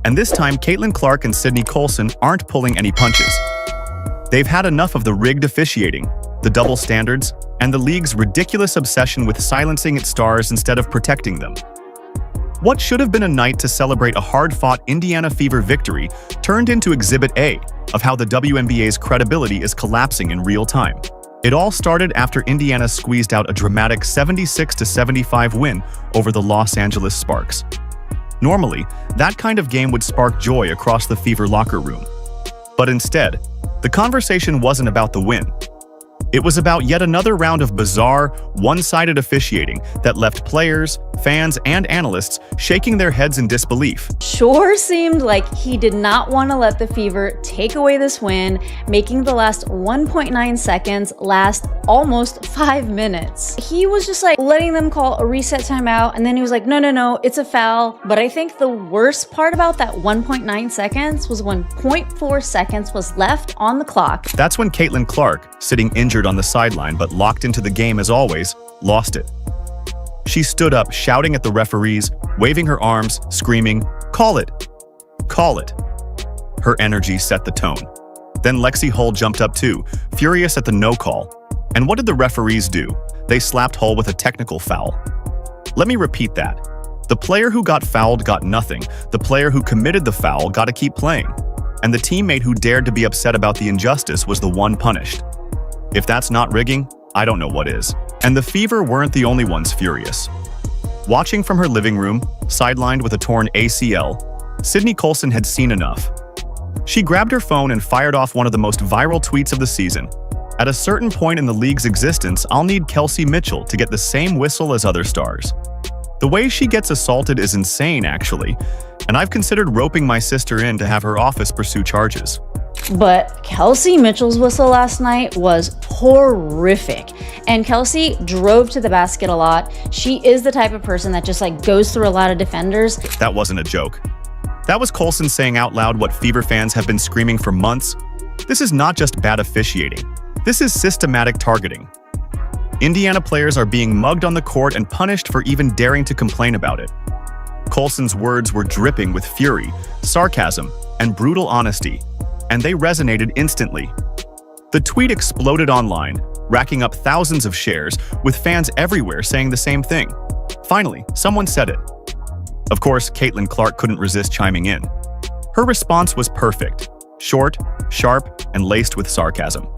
And this time, Caitlin Clark and Sydney Colson aren't pulling any punches. They've had enough of the rigged officiating, the double standards, and the league's ridiculous obsession with silencing its stars instead of protecting them. What should have been a night to celebrate a hard-fought Indiana Fever victory turned into Exhibit A of how the WNBA's credibility is collapsing in real time. It all started after Indiana squeezed out a dramatic 76-75 win over the Los Angeles Sparks. Normally, that kind of game would spark joy across the Fever locker room. But instead, the conversation wasn't about the win. It was about yet another round of bizarre, one-sided officiating that left players, fans, and analysts shaking their heads in disbelief. Sure seemed like he did not want to let the Fever take away this win, making the last 1.9 seconds last almost 5 minutes. He was just like letting them call a reset timeout, and then he was like, no, it's a foul. But I think the worst part about that 1.9 seconds was when 0.4 seconds was left on the clock. That's when Caitlin Clark, sitting injured on the sideline but locked into the game as always, lost it. She stood up, shouting at the referees, waving her arms, screaming, "Call it! Call it!" Her energy set the tone. Then Lexi Hull jumped up too, furious at the no call. And what did the referees do? They slapped Hull with a technical foul. Let me repeat that. The player who got fouled got nothing. The player who committed the foul got to keep playing. And the teammate who dared to be upset about the injustice was the one punished. If that's not rigging, I don't know what is. And the Fever weren't the only ones furious. Watching from her living room, sidelined with a torn ACL, Sydney Colson had seen enough. She grabbed her phone and fired off one of the most viral tweets of the season. At a certain point in the league's existence, I'll need Kelsey Mitchell to get the same whistle as other stars. The way she gets assaulted is insane, actually, and I've considered roping my sister in to have her office pursue charges. But Kelsey Mitchell's whistle last night was horrific. And Kelsey drove to the basket a lot. She is the type of person that just goes through a lot of defenders. That wasn't a joke. That was Colson saying out loud what Fever fans have been screaming for months. This is not just bad officiating. This is systematic targeting. Indiana players are being mugged on the court and punished for even daring to complain about it. Colson's words were dripping with fury, sarcasm, and brutal honesty, and they resonated instantly. The tweet exploded online, racking up thousands of shares, with fans everywhere saying the same thing. Finally, someone said it. Of course, Caitlin Clark couldn't resist chiming in. Her response was perfect, short, sharp, and laced with sarcasm.